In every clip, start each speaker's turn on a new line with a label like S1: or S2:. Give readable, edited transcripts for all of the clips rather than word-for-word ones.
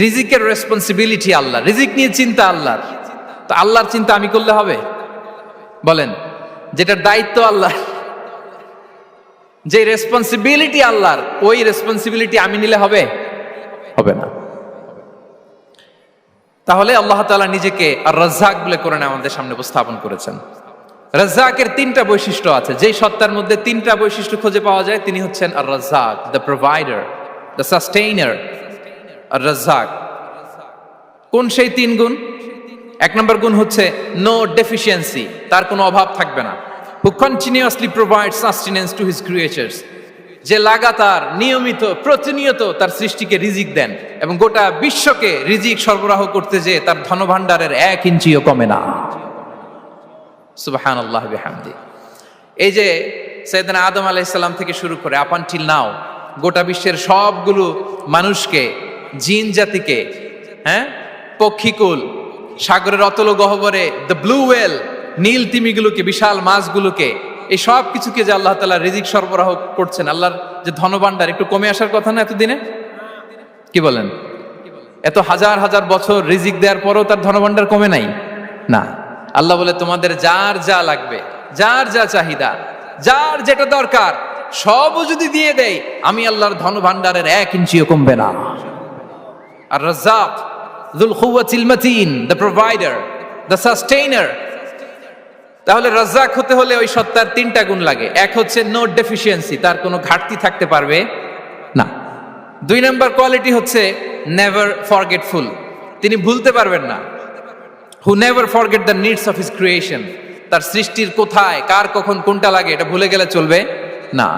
S1: রিজিকের রেসপন্সিবিলিটি আল্লাহ, রিজিক নিয়ে চিন্তা আল্লাহর। তো আল্লাহর চিন্তা আমি করলে হবে? বলেন, যেটার দায়িত্ব আল্লাহ, যে রেসপন্সিবিলিটি আল্লাহর, ওই রেসপন্সিবিলিটি আমি নিলে হবে? হবে না। তাহলে আল্লাহ তাআলা নিজেকে আর রাজ্জাক বলে কোরআনে আমাদের সামনে উপস্থাপন করেছেন। রাজ্জাকের তিনটা বৈশিষ্ট্য আছে, যেই সত্তার মধ্যে তিনটা বৈশিষ্ট্য খুঁজে পাওয়া যায় তিনি হচ্ছেন আর রাজ্জাক, দ্য প্রোভাইডার, দ্য সাস্টেইনার। আর রাজ্জাক কোন সেই তিন গুণ? এক নম্বর গুণ হচ্ছে নো ডেফিসিয়েন্সি, তার কোনো অভাব থাকবে না। হু continuously provide sustenance to his creatures, যে লাগাতার নিয়মিত প্রতিনিয়ত তার সৃষ্টিকে রিজিক দেন এবং গোটা বিশ্বকে রিজিক সরবরাহ করতে যে তার ধনভাণ্ডারের 1 ইঞ্চিও কমে না। সুবহানাল্লাহ বিহামদি। এই যে সাইয়েদনা আদম আলাইহিস সালাম থেকে শুরু করে আপ আনটিল নাও গোটা বিশ্বের সবগুলো মানুষকে, জিন জাতিকে, পক্ষীকুল, সাগরের অতল গহ্বরে দ্য ব্লু ওয়েল, নীল তিমিগুলোকে, বিশাল মাছগুলোকে, এই সব কিছুকে যে আল্লাহ তাআলা রিজিক সরবরাহ করছেন, আল্লাহর যে ধনভাণ্ডার একটু কমে আসার কথা না এতদিনে? কি বলেন? এত হাজার হাজার বছর রিজিক দেওয়ার পরও তার ধনভাণ্ডার কমে নাই না। আল্লাহ বলে তোমাদের যার যা লাগবে, যার যা চাহিদা, যার যেটা দরকার সবও যদি দিয়ে দেই, আমি আল্লাহর ধনভাণ্ডারের 1 ইঞ্চিও কমবে না। আর Razzak যুল কুওয়াতিল মাতিন, the provider, the sustainer. তাহলে রাজ্জাক হতে হলে ওই সত্তার তিনটা গুণ লাগে। এক হচ্ছে নো ডেফিসিয়েন্সি, তার কোনো ঘাটতি থাকতে পারবে না। 2 নম্বর কোয়ালিটি হচ্ছে নেভার ফরগেটফুল, তিনি ভুলতে পারবেন না। Who never forget the needs of his creation, তার সৃষ্টির কোথায় কার কখন কোনটা লাগে এটা ভুলে গেলে চলবে না।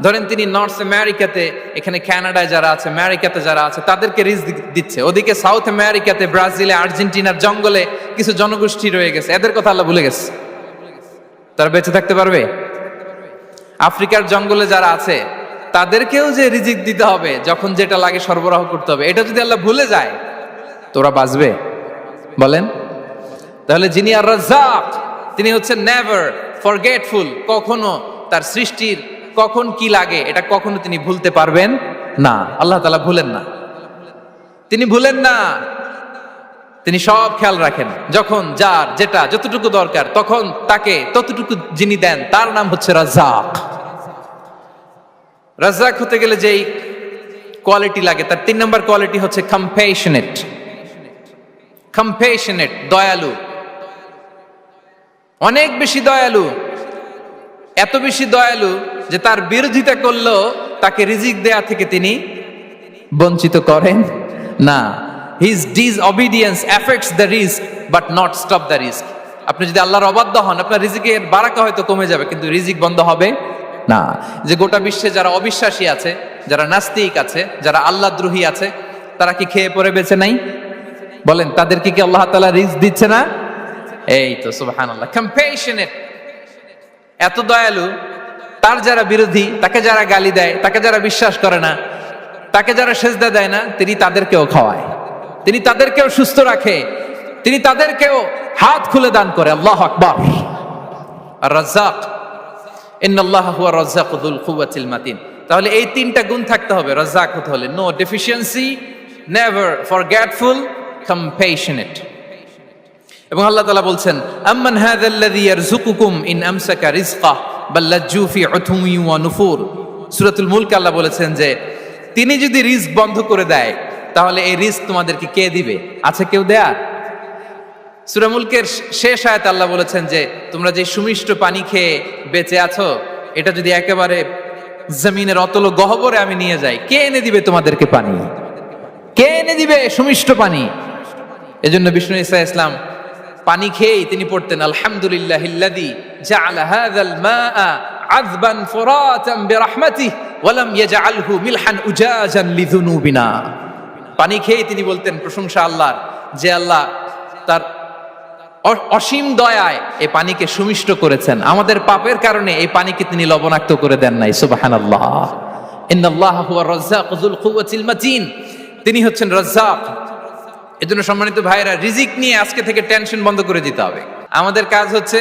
S1: ধরেন তিনি নর্থ আমেরিকাতে, এখানে কানাডায় যারা আছে, আমেরিকাতে যারা আছে তাদেরকে রিজিক দিচ্ছে, ওদিকে সাউথ আমেরিকাতে, ব্রাজিলে, আর্জেন্টিনার জঙ্গলে কিছু জনগোষ্ঠী রয়ে গেছে, এদের কথা আল্লাহ ভুলে গেছে। তারা বেঁচে থাকতে পারবে? আফ্রিকার জঙ্গলে যারা আছে তাদেরকেও যে রিজিক দিতে হবে, যখন যেটা লাগে সরবরাহ করতে হবে, এটা যদি আল্লাহ ভুলে যায় তোরা বাঁচবে? বলেন। তাহলে যিনি আর রাজ্জাক তিনি হচ্ছেন নেভার ফরগেটফুল, কখনো তার সৃষ্টির কখন কি লাগে এটা কখনো তিনি ভুলতে পারবেন না। আল্লাহ তাআলা ভুলেন না, তিনি ভুলেন না, তিনি সব খেয়াল রাখেন। যখন যার যেটা যতটুকু দরকার তখন তাকে ততটুকু যিনি দেন তার নাম হচ্ছে রাজ্জাক। রাজ্জাক হতে গেলে যেই কোয়ালিটি লাগে তার 3 নম্বর কোয়ালিটি হচ্ছে কম্প্যাশনেট। কম্প্যাশনেট, দয়ালু, অনেক বেশি দয়ালু, এত বেশি দয়ালু যে তার বিরোধিতা করলেও তাকে রিজিক দেয়া থেকে তিনি বঞ্চিত করেন না। His disobedience affects the risk but not stop the risk. আপনি যদি আল্লাহর অবাধ্য হন, আপনার রিজিকের বারাকা হয়তো কমে যাবে কিন্তু রিজিক বন্ধ হবে না। যে গোটা বিশ্বে যারা অবিশ্বাসী আছে, যারা নাস্তিক আছে, যারা আল্লাহদ্রোহী আছে, তারা কি খেয়ে পরে বেঁচে নাই? বলেন, তাদেরকে কি আল্লাহ তাআলা রিজিক দিচ্ছে না? এই তো সুবহানাল্লাহ। কম্প্যাশনেট, এত দয়ালু, তার যারা বিরোধী, তাকে যারা গালি দেয়, তাকে যারা বিশ্বাস করে না, তাকে যারা সেজদা দেয় না, তিনি তাদেরকেও খাওয়ায়, তিনি তাদেরকেও সুস্থ রাখে, তিনি তাদেরকেও হাত খুলে দান করে। আল্লাহু আকবার। আর রাজ্জাক, ইন্নাল্লাহা হুয়া রাজ্জাকু যুল কুওয়াতিল মাতিন। তাহলে এই তিনটা গুণ থাকতে হবে রাজ্জাক হতে হলে: no deficiency, never forgetful, compassionate. এবং আল্লাহ তাআলা বলছেন, আম্মান হাযাল্লাযী ইয়ারযুকুকুম ইন আমসাকা রিজকাহ বাল লাজ্জু ফি উতুমি ওয়া নুফুর। সূরাতুল মুলক আল্লাহ বলেছেন যে তিনি যদি রিজক বন্ধ করে দেয় তাহলে এই রিজক তোমাদেরকে কে দিবে? আছে কেউ দেয়া? সূরা মুলকের শেষ আয়াতে আল্লাহ বলেছেন যে তোমরা যে সুমিষ্ট পানি খেয়ে বেঁচে আছো, এটা যদি একেবারে জমিনের অতল গহ্বরে আমি নিয়ে যাই, কে এনে দিবে তোমাদেরকে পানি? কে এনে দিবে সুমিষ্ট পানি? এজন্য বিষ্ণু ঈসা ইসলাম পানি খেয়েই তিনি পড়তেন, আলহামদুলিল্লাহিল্লাযী জাআলা হাযাল মাআ আযবান ফুরাতান বিরাহমাতিহি ওয়া লাম ইয়াজআলহু মিলহান উজাজান লিযুনুবিনা। পানি খেয়েই তিনি বলতেন প্রশংসা আল্লাহর, যে আল্লাহ তার অসীম দয়ায় এই পানিকে সুমিষ্ট করেছেন, আমাদের পাপের কারণে এই পানিকে তিনি লবণাক্ত করে দেন নাই। সুবহানাল্লাহ। ইন্নাল্লাহা হুয়া রাজ্জাকু যুল কুওয়াতিল মাতিন, তিনি হচ্ছেন রাজ্জাক। এজন্য সম্মানিত ভাইরা, রিজিক নিয়ে আজকে থেকে টেনশন বন্ধ করে দিতে হবে। আমাদের কাজ হচ্ছে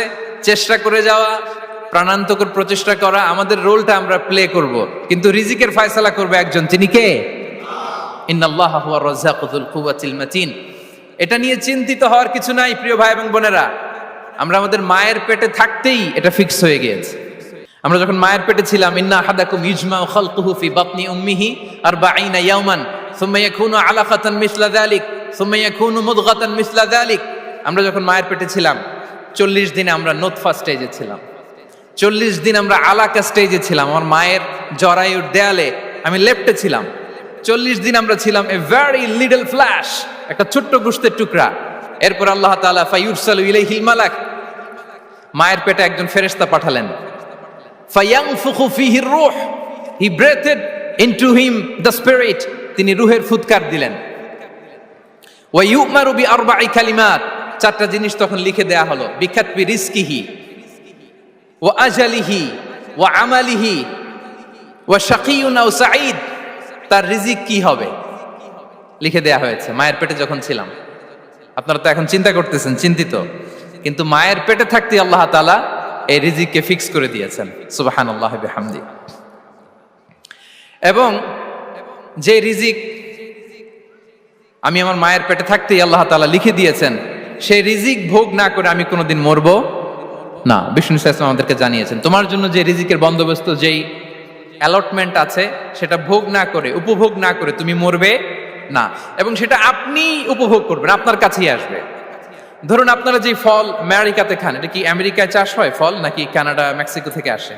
S1: চেষ্টা করে যাওয়া, প্রাণান্তকর প্রচেষ্টা করা, আমাদের রোলটা আমরা প্লে করব, কিন্তু রিজিকের ফয়সালা করবে একজন, তিনি কে? ইন্নাল্লাহা হুয়ার রাজ্জাকু যুল কুওয়াতিল মাতিন। এটা নিয়ে চিন্তিত হওয়ার কিছু নাই প্রিয় ভাই এবং বোনেরা। আমরা আমাদের মায়ের পেটে থাকতেই এটা ফিক্স হয়ে গিয়েছে। আমরা যখন মায়ের পেটে ছিলাম, ইন্না আহাদাকুম ইজমাউ খালকুহু ফি বাতনি উম্মিহি 40 ইয়াওমান সুম্মা ইয়াকুনু আলাকাতান মিসলা যালিক সুম্মা ইয়াকুনু মুদগাতান মিসলা যালিক। আমরা যখন মায়ের পেটে ছিলাম 40 দিনে আমরা নুতফা স্টেজে ছিলাম, 40 দিন আমরা আলাকা স্টেজে ছিলাম। আমার মায়ের জরায়ুর দেয়ালে আমি লেপ্টে ছিলাম। 40 দিন আমরা ছিলাম এ ভেরি লিটল ফ্ল্যাশ, একটা ছোট্ট গোশতের টুকরা। এরপর আল্লাহ তাআলা ফায়ুরসালু ইলাইহিল মালাক, মায়ের পেটে একজন ফেরেশতা পাঠালেন। ফায়ানফুখু ফীহির রূহ, he breathed into him the spirit, তিনি রূহের ফুৎকার দিলেন। ওয়া ইউমারু বিআরবা'i কালিমাত, 4টা জিনিস তখন লিখে দেয়া হলো। বিকাতবি রিজকিহি ওয়া আজালিহি ওয়া আমালিহি ওয়া শাকিয়ুন আও সাঈদ, তার রিজিক কি হবে লিখে দেয়া হয়েছে মায়ের পেটে যখন ছিলাম। আপনারা তো এখন চিন্তা করতেছেন, চিন্তিত, কিন্তু মায়ের পেটে থাকতে আল্লাহ তাআলা এই রিজিককে ফিক্স করে দিয়েছেন। সুবহানাল্লাহ বিহামদি। এবং যে রিজিক আমি আমার মায়ের পেটে থাকতেই আল্লাহ তাআলা লিখে দিয়েছেন, সেই রিজিক ভোগ না করে আমি কোনোদিন মরবো না। বিষ্ণু ইসলাম আমাদেরকে জানিয়েছেন, তোমার জন্য যে রিজিকের বন্দোবস্ত, যেই অ্যালটমেন্ট আছে, সেটা ভোগ না করে, উপভোগ না করে তুমি মরবে না। এবং সেটা আপনি উপভোগ করবেন, আপনার কাছেই আসবে। ধরুন আপনারা যে ফল আমেরিকাতে খান, এটা কি আমেরিকায় চাষ হয় ফল, নাকি কানাডা মেক্সিকো থেকে আসে?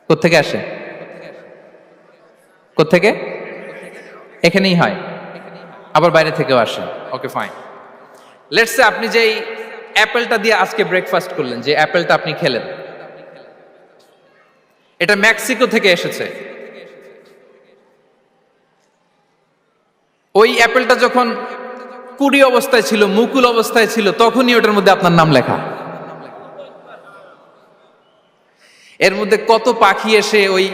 S1: কোত্থেকে আসে? কোত্থেকে? এখানেই হয়, আবার বাইরে থেকেও আসে। Okay fine. লেটস সে আপনি যেই অ্যাপেলটা দিয়ে আজকে ব্রেকফাস্ট করলেন, যে অ্যাপেলটা আপনি খেলেন, এটা মেক্সিকো থেকে এসেছে। ওই অ্যাপেলটা যখন কুড়ি অবস্থায় ছিল, মুকুল অবস্থায় ছিল, তখনই ওটার মধ্যে আপনার নাম লেখা। এর মধ্যে কত পাখি এসে ওই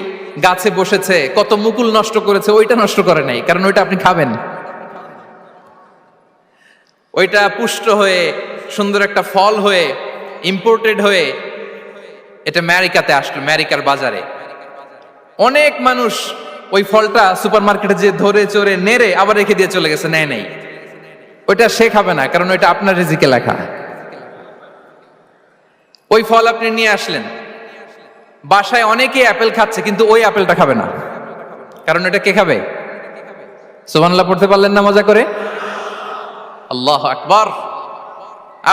S1: গাছে বসেছে, কত মুকুল নষ্ট করেছে, ওইটা নষ্ট করে নাই, কারণ ওইটা আপনি খাবেন। ওইটা পুষ্ট হয়ে সুন্দর একটা ফল হয়ে ইম্পোর্টেড হয়ে এটা আমেরিকাতে আসলো, আমেরিকার বাজারে। অনেক মানুষ ওই ফলটা সুপার মার্কেটে যে ধরে চড়ে নেড়ে আবার রেখে দিয়ে চলে গেছে, নেয় নেই। ওইটা সে খাবে না, কারণ ওইটা আপনার রিজিকে লেখা। ওই ফল আপনি নিয়ে আসলেন, বাসায় অনেকে অ্যাপেল খাচ্ছে, কিন্তু ওই অ্যাপেলটা খাবে না, কারণ এটা কে খাবে? সুবহানাল্লাহ পড়তে পারলেন না মজা করে? আল্লাহু আকবার।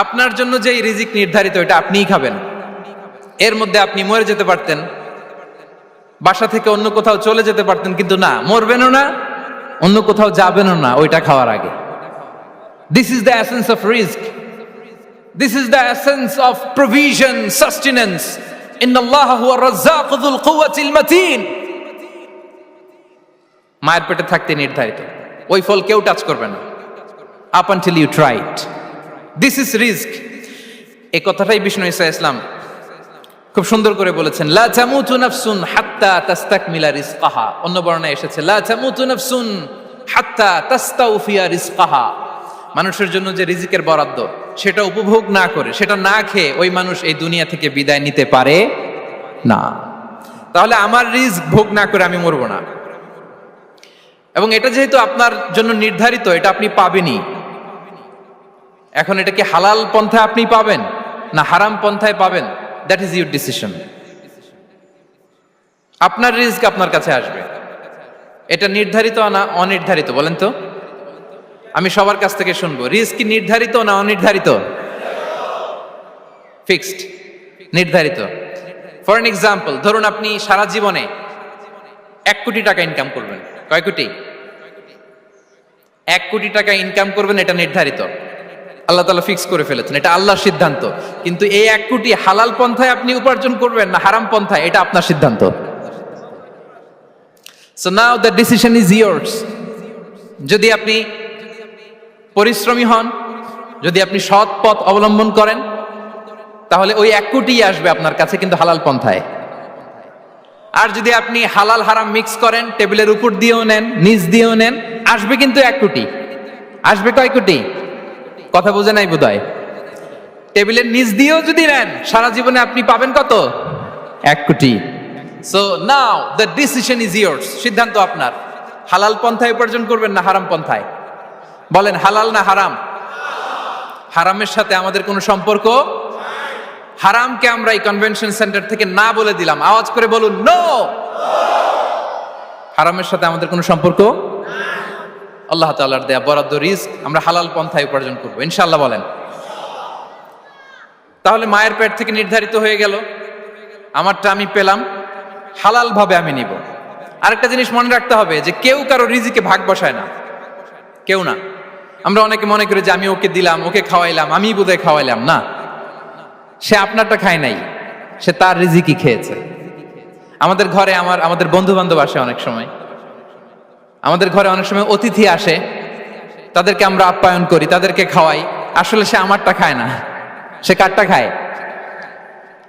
S1: আপনার জন্য যে রিজিক নির্ধারিত, এটা আপনিই খাবেন। এর মধ্যে আপনি মরে যেতে পারতেন, বাসা থেকে অন্য কোথাও চলে যেতে পারতেন, কিন্তু না, মরবেনও না, অন্য কোথাও যাবেনও না ওইটা খাওয়ার আগে। This is the essence of risk, this is the essence of provision, sustenance. ইন্নাল্লাহা হুয়ার রাজ্জাকু যুল কুওয়াতিল মাতিন। মায়ের পেটে থাকতে নির্ধারিত, ওই ফল কেউ টাচ করবে না up until you try it. This is risk. এই কথাটাই বিষ্ণু ঈসা ইসলাম খুব সুন্দর করে বলেছেন, লা তামুতু নাফসুন হাত্তা তাস্তাকমিলা রিজকাহা। অন্য বর্ণনায় এসেছে লা তামুতু নাফসুন হাত্তা তাস্তাউফিয়া রিজকাহা। মানুষের জন্য যে রিজিকের বরাদ্দ, সেটা উপভোগ না করে, সেটা না খেয়ে ওই মানুষ এই দুনিয়া থেকে বিদায় নিতে পারে না। তাহলে আমার রিস্ক ভোগ না করে আমি মরবো না। এবং এটা যেহেতু আপনার জন্য নির্ধারিত, এটা আপনি পাবেনই। এখন এটা কি হালাল পন্থায় আপনি পাবেন না হারাম পন্থায় পাবেন, দ্যাট ইজ ইউর ডিসিশন। আপনার রিস্ক আপনার কাছে আসবে। এটা নির্ধারিত না অনির্ধারিত বলেন তো? আমি সবার কাছ থেকে শুনবো, রিস্ক কি নির্ধারিত না অনির্ধারিত? ফিক্সড, নির্ধারিত। ফর এন এক্সাম্পল, ধরুন আপনি সারা জীবনে 1 কোটি টাকা ইনকাম করবেন। কয় কোটি? 1 কোটি টাকা ইনকাম করবেন, এটা নির্ধারিত, আল্লাহ তাআলা ফিক্স করে ফেলেছেন, এটা আল্লাহর সিদ্ধান্ত। কিন্তু এই 1 কোটি হালাল পন্থায় আপনি উপার্জন করবেন না হারাম পন্থায়, এটা আপনার সিদ্ধান্ত। So now the decision is years. যদি আপনি পরিশ্রমী হন, যদি আপনি সৎ পথ অবলম্বন করেন, তাহলে ওই 1 কোটি আসবে আপনার কাছে, কিন্তু হালাল পন্থায়। আর যদি আপনি হালাল হারাম মিক্স করেন, টেবিলের উপর দিয়েও নেন, নিচ দিয়েও নেন, আসবে কিন্তু 1 কোটি। আসবে কয় কোটি? কথা বোঝে নাই বোধহয়। টেবিলের নিচ দিয়েও যদি নেন, সারা জীবনে আপনি পাবেন কত? 1 কোটি। So now the decision is years. সিদ্ধান্ত আপনার। হালাল পন্থায় উপার্জন করবেন না হারাম পন্থায়? বলেন হালাল না হারাম? হারামের সাথে আমাদের কোনো সম্পর্ক? হারামকে আমরা এই কনভেনশন সেন্টার থেকে না বলে দিলাম, আওয়াজ করে বলুন নো। হারামের সাথে আমাদের কোনো সম্পর্ক? আল্লাহ তাআলার দেয়া বরাদ্দ রিজক আমরা হালাল পন্থায় উপার্জন করবো ইনশাআল্লাহ। বলেন। তাহলে মায়ের পেট থেকে নির্ধারিত হয়ে গেল, আমারটা আমি পেলাম, হালাল ভাবে আমি নিব। আরেকটা জিনিস মনে রাখতে হবে যে কেউ কারো রিজিকে ভাগ বসায় না, কেউ না। আমরা অনেকে মনে করি যে আমি ওকে দিলাম, ওকে খাওয়াইলাম, আমি বোধহয় খাওয়াইলাম। না, সে আপনারটা খায় নাই, সে তার রিজিকই খেয়েছে। আমাদের ঘরে আমাদের বন্ধু বান্ধব আসে অনেক সময়, আমাদের ঘরে অনেক সময় অতিথি আসে, তাদেরকে আমরা আপ্যায়ন করি, তাদেরকে খাওয়াই। আসলে সে আমারটা খায় না, সে কারটা খায়?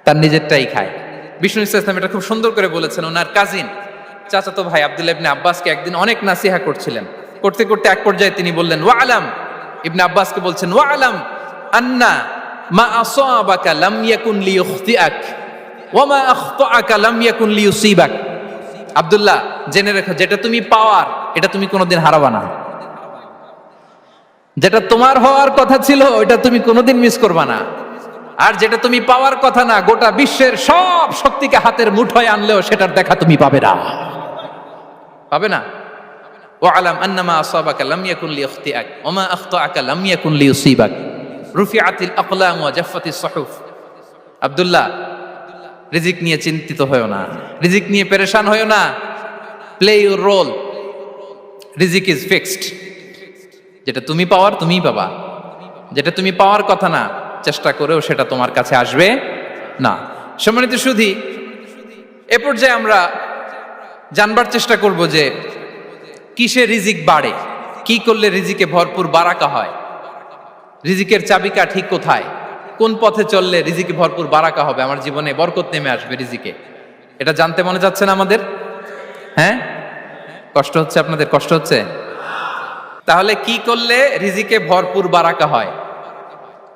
S1: তার নিজেরটাই খায়। বিষ্ণু ইসলাম এটা খুব সুন্দর করে বলেছেন। ওনার কাজিন চাচাতো ভাই আব্দুল্লাহ ইবনে আব্বাসকে একদিন অনেক নাসিহা করছিলেন। করতে করতে এক পর্যায়ে তিনি বললেন ওয়ালাম, ইবনে আব্বাসকে বলছেন ওয়ালাম আন্না মা আসাবাকা লাম ইয়াকুন লিইখতিআক ওয়া মা আখতাআকা লাম ইয়াকুন লিইউসিবাক। আব্দুল্লাহ, জেনে রেখো, যেটা তুমি পাওয়ার এটা তুমি কোনোদিন হারাবা না। যেটা তোমার হওয়ার কথা ছিল ওটা তুমি কোনোদিন মিস করবা না। আর যেটা তুমি পাওয়ার কথা না, গোটা বিশ্বের সব শক্তিকে হাতের মুঠোয় আনলেও সেটার দেখা তুমি পাবে না, পাবে না। ওয়ালাম আন্নামা আসাবাকা লাম ইয়াকুন লিইখতিআক ওয়া মা আখতাআকা লাম ইয়াকুন লিইউসিবাক রুফিআতিল আকলাম ওয়া জাফফাতিস সুহুফ। আব্দুল্লাহ, রিজিক নিয়ে চিন্তিত হয়ো না, রিজিক নিয়ে পেরেশান হয়ো না। প্লে ইউর রোল, রিজিক ইজ ফিক্সড। যেটা তুমি পাওয়ার তুমিই পাবা, যেটা তুমি পাওয়ার কথা না চেষ্টা করেও সেটা তোমার কাছে আসবে না। সম্মানিত সুধী, এ পর্যায়ে আমরা জানবার চেষ্টা করব যে কিসে রিজিক বাড়ে, কি করলে রিজিকে ভরপুর বারাকা হয়, রিজিকের চাবিকা ঠিক কোথায়, কোন পথে চললে রিজিকে ভরপুর বারাকা হবে, আমার জীবনে বরকত নেমে আসবে রিজিকে। এটা জানতে মনে যাচ্ছে না আমাদের? হ্যাঁ, কষ্ট হচ্ছে আপনাদের? কষ্ট হচ্ছে? তাহলে কি করলে রিজিকে ভরপুর বারাকা হয়,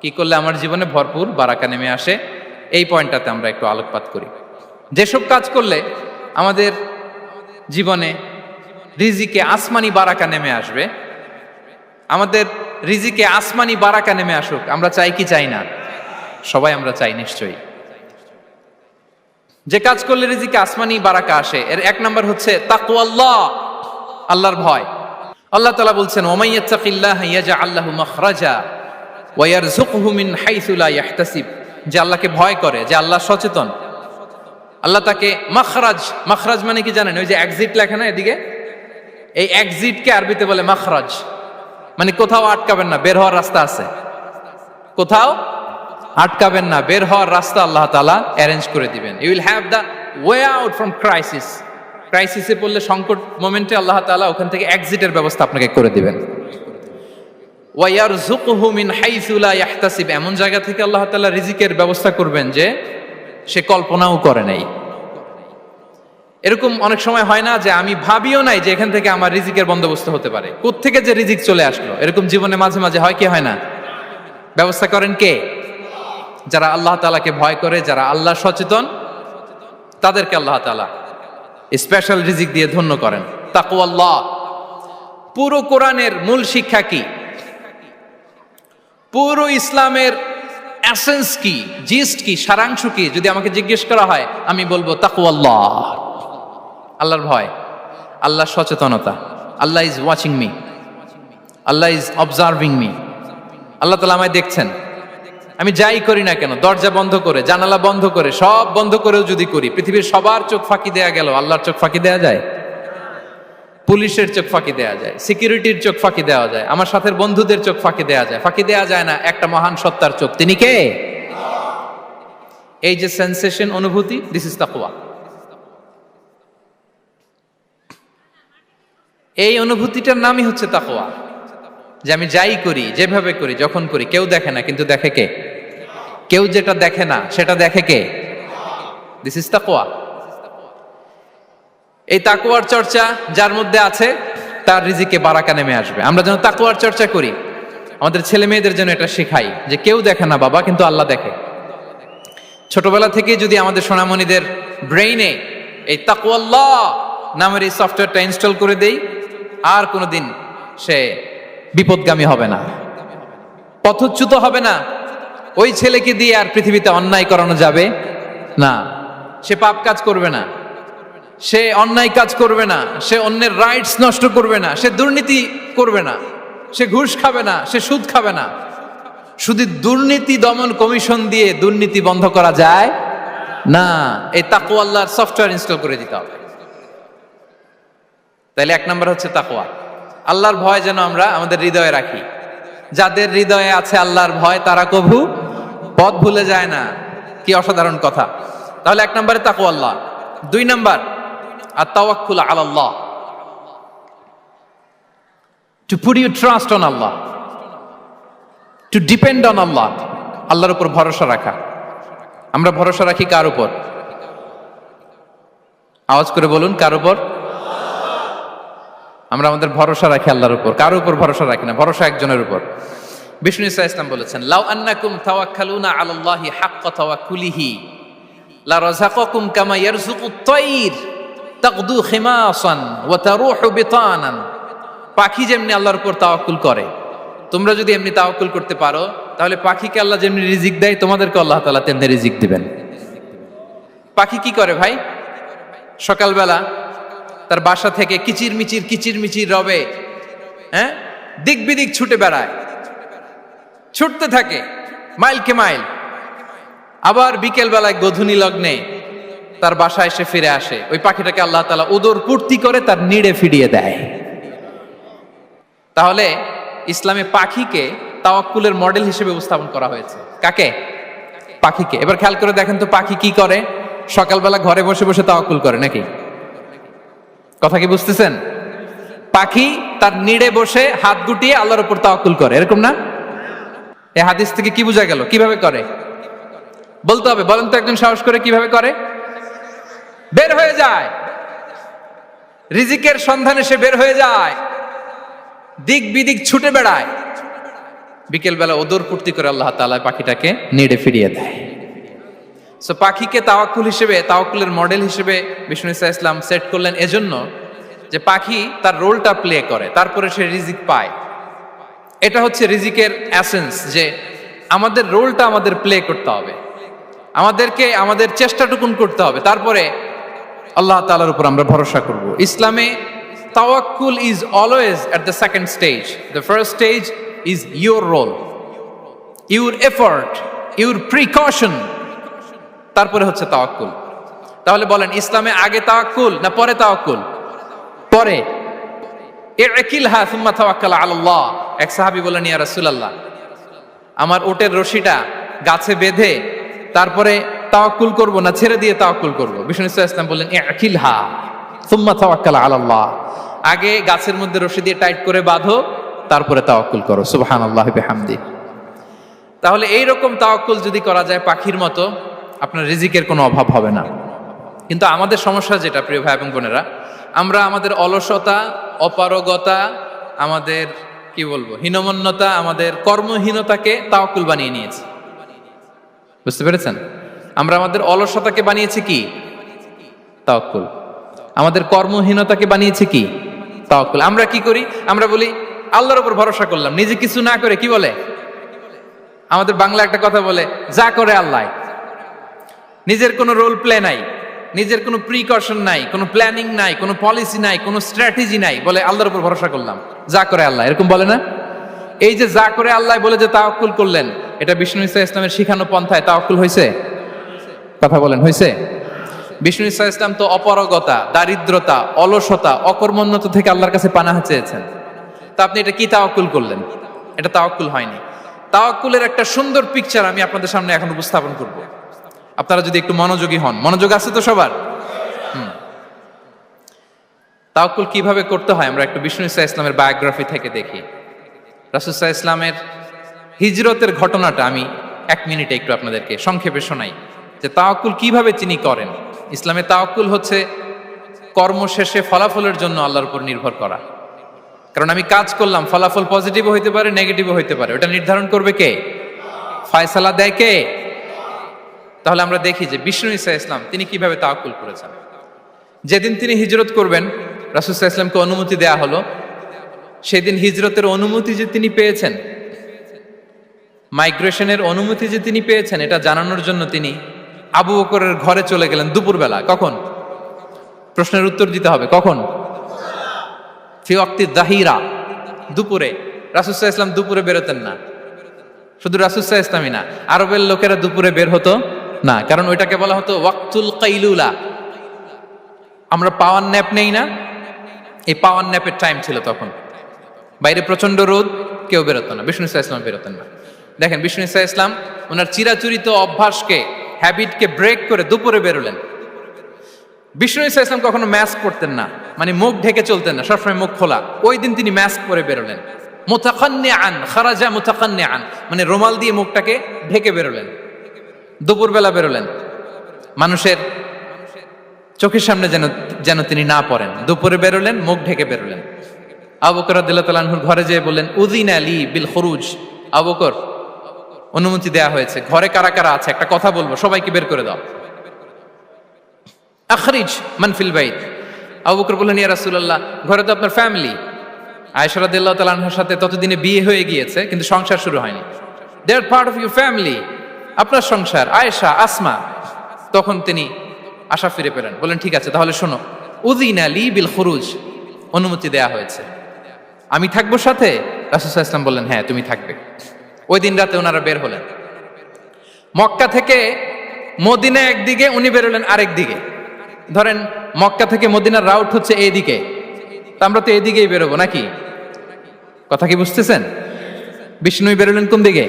S1: কি করলে আমার জীবনে ভরপুর বারাকা নেমে আসে, এই পয়েন্টটাতে আমরা একটু আলোকপাত করি। যেসব কাজ করলে আমাদের জীবনে রিজিকে আসমানি বারাকা নেমে আসবে, আমাদের রিজিকে আসমানি বারাকা নেমে আসুক, আমরা চাই কি চাই না? সবাই আমরা চাই নিশ্চয়ই। যে কাজ করলে রিজিকে আসমানি বারাকা আসে, এর এক নাম্বার হচ্ছে তাকওয়াল্লাহ, আল্লাহর ভয়। আল্লাহ তাআলা বলছেন ওয়া ইয়াত্তাকিল্লাহা ইয়াজআল লাহু মাখরাজা ওয়া ইয়ারযুকহু মিন হাইসু লা ইয়াহতাসিব। যে আল্লাহকে ভয় করে, যে আল্লাহ সচেতন, আল্লাহ তাকে মাখরাজ, মাখরাজ মানে কি জানেন? ওই যে এক্সিট লেখা না এদিকে, এই এক্সিটকে আরবিতে বলে মাখরাজ, মানে কোথাও আটকাবেন না, বের হওয়ার রাস্তা আছে, কোথাও আটকাবেন না, বের হওয়ার রাস্তা আল্লাহ তাআলা অ্যারেঞ্জ করে দিবেন। You will have the way out from crisis. ক্রাইসিসে পড়লে, সংকট মোমেন্টে আল্লাহ তাআলা ওখান থেকে এক্সিটের ব্যবস্থা আপনাকে করে দিবেন। ওয়া ইয়ারযুকহু মিন হাইসু লা ইয়াহতাসিব, এমন জায়গা থেকে আল্লাহ তাআলা রিজিকের ব্যবস্থা করবেন যে সে কল্পনাও করে নাই। এরকম অনেক সময় হয় না যে আমি ভাবিও নাই যে এখান থেকে আমার রিজিকের বন্দোবস্ত হতে পারে, কোত্থেকে যে রিজিক চলে আসলো, এরকম জীবনে মাঝে মাঝে হয় কি হয় না? ব্যবস্থা করেন কে? যারা আল্লাহ তাআলাকে ভয় করে, যারা আল্লাহ সচেতন, তাদেরকে আল্লাহ তাআলা স্পেশাল রিজিক দিয়ে ধন্য করেন। তাকওয়াল্লাহ। পুরো কোরআনের মূল শিক্ষা কি? পুরো ইসলামের এসেন্স কি, জিস্ট কি, সারাংশ কি যদি আমাকে জিজ্ঞেস করা হয়, আমি বলবো তাকওয়াল্লাহ, আল্লাহর ভয়, আল্লাহর সচেতনতা। আল্লাহ ইজ ওয়াচিং মি, আল্লাহ ইজ অবজার্ভিং মি। আল্লাহ তাআলা আমায় দেখছেন, আমি যাই করি না কেন, দরজা বন্ধ করে, জানালা বন্ধ করে, সব বন্ধ করেও যদি করি, পৃথিবীর সবার চোখ ফাঁকি দেয়া গেল, আল্লাহর চোখ ফাঁকি দেয়া যায়? পুলিশের চোখ ফাঁকি দেয়া যায়, সিকিউরিটির চোখ ফাঁকি দেওয়া যায়, আমার সাথের বন্ধুদের চোখ ফাঁকি দেয়া যায়, ফাঁকি দেয়া যায় না একটা মহান সত্তার চোখ। তিনি কে? এই যে সেন্সেশন, অনুভূতি, দিস ইজ তাকওয়া। এই অনুভূতিটার নামই হচ্ছে তাকওয়া, যে আমি যাই করি, যেভাবে করি, যখন করি, কেউ দেখে না, কিন্তু দেখে কে? কেউ যেটা দেখে না সেটা দেখে কে? দিস ইজ তাকওয়া। এই তাকওয়ার চর্চা যার মধ্যে আছে তার রিজিকে বারাকা নেমে আসবে। আমরা যেন তাকওয়ার চর্চা করি, আমাদের ছেলে মেয়েদের জন্য এটা শেখাই যে কেউ দেখে না বাবা, কিন্তু আল্লাহ দেখে। ছোটবেলা থেকে যদি আমাদের সোনামণিদের ব্রেইনে এই তাকওয়াল্লাহ নামের এই সফটওয়্যারটা ইনস্টল করে দেই, আর কোনোদিন সে বিপদগামী হবে না, পথচ্যুত হবে না। ওই ছেলেকে দিয়ে আর পৃথিবীতে অন্যায় করানো যাবে না। সে পাপ কাজ করবে না, সে অন্যায় কাজ করবে না, সে অন্যের রাইটস নষ্ট করবে না, সে দুর্নীতি করবে না, সে ঘুষ খাবে না, সে সুদ খাবে না। শুধু দুর্নীতি দমন কমিশন দিয়ে দুর্নীতি বন্ধ করা যায় না। এই তাকওয়া আল্লাহর সফটওয়্যার ইনস্টল করে দিতে হবে। তাইলে এক নম্বর হচ্ছে তাকওয়া। আল্লাহর ভয় যেন আমরা আমাদের হৃদয়ে রাখি। যাদের হৃদয়ে আছে আল্লাহর ভয় তারা কভু পথ ভুলে যায় না। কি অসাধারণ কথা। তাহলে এক নম্বরে তাকওয়া আল্লাহ। দুই নম্বর আত-তাওয়াক্কুল আলাল্লাহ, to put your trust on আল্লাহ, টু ডিপেন্ড অন আল্লাহ। আল্লাহর উপর ভরসা রাখা। আমরা ভরসা রাখি কার উপর? আওয়াজ করে বলুন, কার উপর? আমরা আমাদের ভরসা রাখি আল্লাহর উপর, কার উপর ভরসা রাখি না। ভরসা একজনের উপর। বিষ্ণু ইসা ইসলাম বলেছেন, লাউ আন্নাকুম তাওয়াক্কালুনা আলাল্লাহি হাক্কা তাওয়াক্কুলিহি লা রাযাকাকুম কামা ইয়ারযুকুত তায়র তাগদু খিমাসান ওয়া তারুহু বিতানান। পাখি যেমনি আল্লাহর উপর তাওয়াক্কুল করে, তোমরা যদি এমনি তাওয়াক্কুল করতে পারো তাহলে পাখিকে আল্লাহ যেমনি রিজিক দেয় তোমাদেরকে আল্লাহ তাআলা তেমনি রিজিক দিবেন। পাখি কি করে ভাই? সকালবেলা তার বাসা থেকে কিচির মিচির রবে, হ্যাঁ, দিক বিদিক ছুটে বেড়ায়, ছুটতে থাকে মাইলকে মাইল। আবার বিকেল বেলায় গোধূলি লগ্নে তার বাসায় এসে ফিরে আসে। ওই পাখিটাকে আল্লাহ তাআলা উদর পূর্তি করে তার নিড়ে ফিরিয়ে দেয়। তাহলে ইসলামে পাখিকে তাওয়াক্কুলের মডেল হিসেবে উপস্থাপন করা হয়েছে। কাকে? পাখিকে। এবার খেয়াল করে দেখেন তো পাখি কি করে? সকালবেলা ঘরে বসে বসে তাওয়াক্কুল করে নাকি? কথা কি বুঝতেছেন? পাখি তার নিড়ে বসে হাত গুটিয়ে আল্লাহর উপর তাওয়াক্কুল করে, এরকম না? এই হাদিস থেকে কি বোঝা গেল? কিভাবে করে বলতে হবে, বলেন তো একজন সাহস করে কিভাবে করে? বের হয়ে যায়, রিজিকের সন্ধানে সে বের হয়ে যায়, দিক বিদিক ছুটে বেড়ায়। বিকেল বেলা ওদর পূর্তি করে আল্লাহ তাআলা পাখিটাকে নিড়ে ফিরিয়ে দেয়। সো পাখিকে তাওয়াক্কুল হিসেবে, তাওয়াক্কুলের মডেল হিসেবে বিষ্ণু ইসা ইসলাম সেট করলেন এজন্য যে পাখি তার রোলটা প্লে করে, তারপরে সে রিজিক পায়। এটা হচ্ছে রিজিকের এসেন্স, যে আমাদের রোলটা আমাদের প্লে করতে হবে, আমাদেরকে আমাদের চেষ্টাটুকুন করতে হবে, তারপরে আল্লাহ তাআলার উপর আমরা ভরসা করব। ইসলামে তাওয়াক্কুল is always at the second stage. The first stage is your role, your effort, your precaution, তারপরে হচ্ছে তাওয়াক্কুল। তাহলে বলেন, ইসলামে আগে তাওয়াক্কুল না পরে তাওয়াক্কুল? পরে। ইকিলহা সুম্মা তাওয়াক্কাল আলাল্লাহ। এক সাহাবী বলেন, ইয়া রাসূলুল্লাহ, আমার ওটের রশিটা গাছে বেঁধে তারপরে তাওয়াক্কুল করব না ছেড়ে দিয়ে তাওয়াক্কুল করব? বিষ্ণু ইসলাম বললেন, ইকিলহা সুম্মা তাওয়াক্কাল আলাল্লাহ। আগে গাছের মধ্যে রশি দিয়ে টাইট করে বাঁধো, তারপরে তাওয়াক্কুল করো। সুবহানাল্লাহি বিহামদি। তাহলে এইরকম তাওয়াক্কুল যদি করা যায় পাখির মতো, আপনার রিজিকের কোনো অভাব হবে না। কিন্তু আমাদের সমস্যা যেটা, প্রিয় ভাই এবং বোনেরা, আমরা আমাদের অলসতা, অপারগতা, আমাদের কি বলবো হীনমন্যতা, আমাদের কর্মহীনতাকে তাওয়াক্কুল বানিয়ে নিয়েছি। বুঝতে পেরেছেন? আমরা আমাদের অলসতাকে বানিয়েছি কি? তাওয়াক্কুল। আমাদের কর্মহীনতাকে বানিয়েছি কি? তাওয়াক্কুল। আমরা কি করি? আমরা বলি আল্লাহর উপর ভরসা করলাম, নিজে কিছু না করে। কি বলে? আমাদের বাংলা একটা কথা বলে, যা করে আল্লাহ। নিজের কোনো রোল প্লে নাই, নিজের কোনো প্রিকশন নাই, কোনো প্ল্যানিং নাই, কোনো পলিসি নাই, কোনো স্ট্র্যাটেজি নাই, বলে আল্লাহর উপর ভরসা করলাম, যা করে আল্লাহ। এরকম বলে না? এই যে যা করে আল্লাহ বলে যে তাওয়াক্কুল করলেন, এটা বিষ্ণু ইসা ইসলামের শিখানো পন্থায় তাওয়াক্কুল হয়েছে? কথা বলেন, হয়েছে? বিষ্ণু ইসা ইসলাম তো অপারগতা, দারিদ্রতা, অলসতা, অকর্মণ্যতা থেকে আল্লাহর কাছে পানাহ চেয়েছেন। তা আপনি এটা কি তাওয়াক্কুল করলেন? এটা তাওয়াক্কুল হয়নি। তাওয়াক্কুলের একটা সুন্দর পিকচার আমি আপনাদের সামনে এখন উপস্থাপন করব, আপনারা যদি একটু মনোযোগী হন। মনোযোগ আছে তো সবার? তাওয়াক্কুল কিভাবে করতে হয় আমরা একটু বিষ্ণু ইসা ইসলামের বায়োগ্রাফি থেকে দেখি। রাসূল সাল্লাল্লাহু আলাইহি ইসলামের হিজরতের ঘটনাটা আমি 1 মিনিটে একটু আপনাদেরকে সংক্ষেপে শোনাই, যে তাওয়াক্কুল কিভাবে তিনি করেন। ইসলামে তাওয়াক্কুল হচ্ছে কর্ম শেষে ফলাফলের জন্য আল্লাহর উপর নির্ভর করা। কারণ আমি কাজ করলাম, ফলাফল পজিটিভও হইতে পারে, নেগেটিভও হইতে পারে, ওটা নির্ধারণ করবে কে? ফয়সালা দেয় কে? তাহলে আমরা দেখি যে বিষ্ণু ইসা ইসলাম তিনি কিভাবে তাওয়াক্কুল করেছেন। যেদিন তিনি হিজরত করবেন, রাসূল সাল্লাল্লাহু আলাইহি ইসলামকে অনুমতি দেয়া হলো সেদিন হিজরতের অনুমতি যে তিনি পেয়েছেন, মাইগ্রেশনের অনুমতি যে তিনি পেয়েছেন, এটা জানানোর জন্য তিনি আবু বকরের ঘরে চলে গেলেন দুপুরবেলা। কখন? প্রশ্নের উত্তর দিতে হবে, কখন? ফি ওয়াক্তি যাহিরা, দুপুরে। রাসূল সাল্লাল্লাহু আলাইহি ওয়াসাল্লাম দুপুরে বেরোতেন না। শুধু রাসূল সাল্লাল্লাহু আলাইহি ওয়াসাল্লামই না, আরবের লোকেরা দুপুরে বের হতো না, কারণ ওইটাকে বলা হতো ওয়াক্তুল কাইলুলা। আমরা পাওয়ার ন্যাপ নেই না, এই পাওয়ার ন্যাপের টাইম ছিল তখন। বাইরে প্রচন্ড রোদ, কেউ বেরোতো না, বিষ্ণু সাল্লাল্লাহু আলাইহি ওয়াসাল্লাম বেরোতেন না। দেখেন, বিষ্ণু সাল্লাল্লাহু আলাইহি ওয়াসাল্লাম ওনার চিরাচরিত অভ্যাসকে, হ্যাবিটকে ব্রেক করে দুপুরে বেরোলেন। বিষ্ণু সাল্লাল্লাহু আলাইহি ওয়াসাল্লাম কখনো মাস্ক পরতেন না, মানে মুখ ঢেকে চলতেন না, সবসময় মুখ খোলা। ওই দিন তিনি মাস্ক পরে বেরোলেন। মুতাকান্নিআন, খারাজা মুতাকান্নিআন, মানে রুমাল দিয়ে মুখটাকে ঢেকে বেরোলেন। দুপুরবেলা বেরোলেন, মানুষের চোখের সামনে যেন তিনি না পড়েন। দুপুরে বেরোলেন, মুখ ঢেকে বেরোলেন। আবু বকর রাদিয়াল্লাহু তাআলা আনহুর ঘরে যেয়ে বললেন, উযিনা লি বিল খুরুজ। আবু বকর, অনুমতি দেয়া হয়েছে, ঘরে কারা কারা আছে একটা কথা বলবো, সবাইকে বের করে দাও। আখরিজ মান ফিল বাইত। আবু বকর বললেন, ইয়া রাসূলুল্লাহ, ঘরে তো আপনার ফ্যামিলি। আয়েশা রাদিয়াল্লাহু তাআলা আনহার সাথে ততদিনে বিয়ে হয়ে গিয়েছে, কিন্তু সংসার শুরু হয়নি। দে আর পার্ট অফ ইউর ফ্যামিলি, আপনার সংসার, আয়েশা, আসমা। তখন তিনি আশা ফিরে পেলেন, বললেন, ঠিক আছে, তাহলে শোনো, উযিনা লি বিল খুরুজ, অনুমতি দেয়া হয়েছে, আমি থাকবো সাথে? রাসূল সাল্লাল্লাহু আলাইহি ওয়াসাল্লাম বললেন, হ্যাঁ, তুমি থাকবে। ওই দিন রাতে ওনারা বের হলেন। মক্কা থেকে মদিনা একদিকে, উনি বেরোলেন আরেক দিকে। ধরেন মক্কা থেকে মদিনার রাউট হচ্ছে এইদিকে, তা আমরা তো এইদিকেই বেরোবো নাকি? কথা কি বুঝতেছেন? বিষ্ণু বেরোলেন কোন দিকে?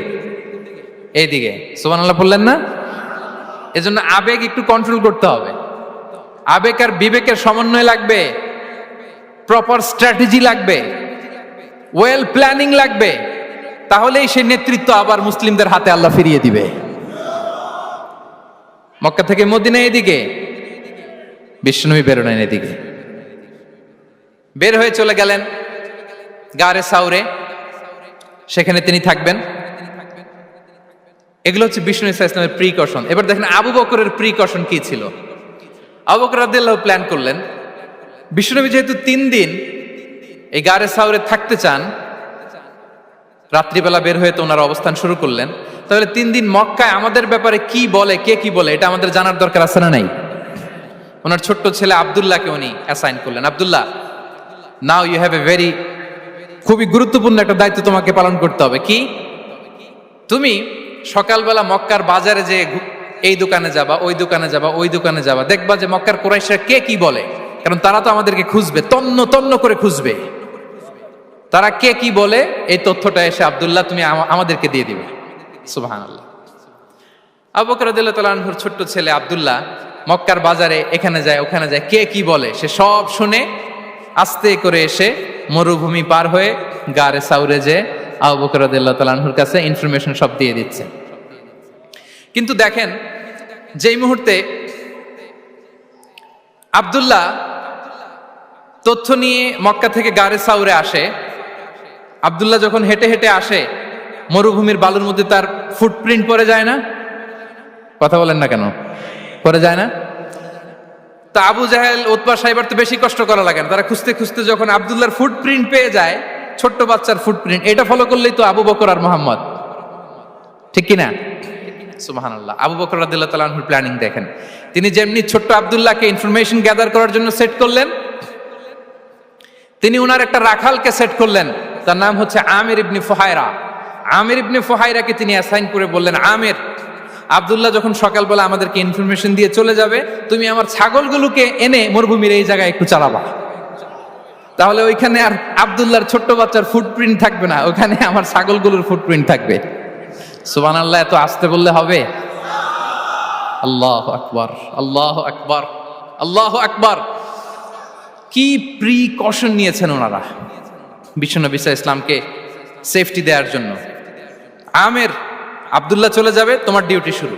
S1: এইদিকে। সুবহানাল্লাহ বললেন না? এজন্য আবেগ একটু কন্ট্রোল করতে হবে। আবেগ আর বিবেকের সমন্বয় লাগবে, প্রপার স্ট্র্যাটেজি লাগবে, ওয়েল প্ল্যানিং লাগবে, তাহলেই সেই নেতৃত্ব আবার মুসলিমদের হাতে আল্লাহ ফিরিয়ে দিবে। মক্কা থেকে মদিনা এদিকে, বিষ্ণুই বেরোলেন এদিকে। বের হয়ে চলে গেলেন গারে সাউরে, সেখানে তিনি থাকবেন। এগুলো হচ্ছে বিষ্ণু ইসলামের প্রিকশন। এবার দেখেন আবু বকরের প্রিকশন কি ছিল। আবু বকর রাদিয়াল্লাহু প্ল্যান করলেন, বিষ্ণুনবী যেহেতু 3 দিন এই গারে সাউরে থাকতে চান, রাত্রিবেলা বের হয়ে তো ওনার অবস্থান শুরু করলেন, তাহলে 3 দিন মক্কায় আমাদের ব্যাপারে কি বলে, কে কি বলে, এটা আমাদের জানার দরকার আছে না নাই? ওনার ছোট্ট ছেলে আব্দুল্লাহকে উনি অ্যাসাইন করলেন। Abdullah, now you have a very, খুবই গুরুত্বপূর্ণ একটা দায়িত্ব তোমাকে পালন করতে হবে। কি? তুমি সকালবেলা মক্কার বাজারে যে এই দোকানে যাবা, ওই দোকানে যাবা, ওই দোকানে যাবা, দেখবা যে মক্কার কুরাইশরা কে কি বলে, কারণ তারা তো আমাদেরকে খুঁজবে, তন্ন তন্ন করে খুঁজবে। তারা কে কি বলে এই তথ্যটা এসে আব্দুল্লাহ তুমি আমাদেরকে দিয়ে দিবে। সুবহানাল্লাহ। আবু বকর রাদিয়াল্লাহু তাআলা আনহুর ছোট্ট ছেলে আব্দুল্লাহ মক্কার বাজারে এখানে যায় ওখানে যায়, কে কি বলে সে সব শুনে আস্তে করে এসে মরুভূমি পার হয়ে গারে সাউরে যে আবু বকর রাদিয়াল্লাহু তাআলা আনহুর কাছে ইনফরমেশন সব দিয়ে দিচ্ছে। কিন্তু দেখেন, যেই মুহূর্তে আব্দুল্লাহ তথ্য নিয়ে মক্কা থেকে গারে সাউরে আসে, আব্দুল্লাহ যখন হেঁটে হেঁটে আসে, মরুভূমির বালুর মধ্যে তার ফুটপ্রিন্ট পড়ে যায় না? কথা বলেন না কেন? পড়ে যায় না? তা আবু জাহেল, উতবা, সাইবার তো বেশি কষ্ট করা লাগে না, তারা খুঁজতে খুঁজতে যখন আব্দুল্লাহর ফুটপ্রিন্ট পেয়ে যায়, ছোট্ট বাচ্চার ফুটপ্রিন্ট, এটা ফলো করলেই তো আবু বকর আর মুহাম্মদ, ঠিক কিনা? সুবহানাল্লাহ। আবু বকর রাদিয়াল্লাহু তাআলা আনহুর প্ল্যানিং দেখেন, তিনি যেমনি ছোট্ট আব্দুল্লাহকে ইনফরমেশন গ্যাদার করার জন্য সেট করলেন, তিনি উনার একটা রাখালকে সেট করলেন, তার নাম হচ্ছে আমির ইবনে ফুহায়রা। আমির ইবনে ফুহায়রাকে তিনি অ্যাসাইন করে বললেন, আমির, আব্দুল্লাহ যখন সকালবেলা আমাদেরকে ইনফরমেশন দিয়ে চলে যাবে, তুমি আমার ছাগলগুলোকে এনে মরুভূমির এই জায়গায় একটু চালাবা, তাহলে ওইখানে আর আব্দুল্লাহর ছোট্ট বাচ্চার ফুটপ্রিন্ট থাকবে না, ওখানে আমার ছাগলগুলোর ফুটপ্রিন্ট থাকবে। সুবহানাল্লাহ। এত আসতে বললে হবে? আল্লাহু আকবার, আল্লাহু আকবার, আল্লাহু আকবার। কি প্রিকশন নিয়েছেন ওনারা বিশ্বনবী সাল্লাল্লাহু আলাইহি ইসলামকে সেফটি দেওয়ার জন্য। আমের, আব্দুল্লাহ চলে যাবে, তোমার ডিউটি শুরু,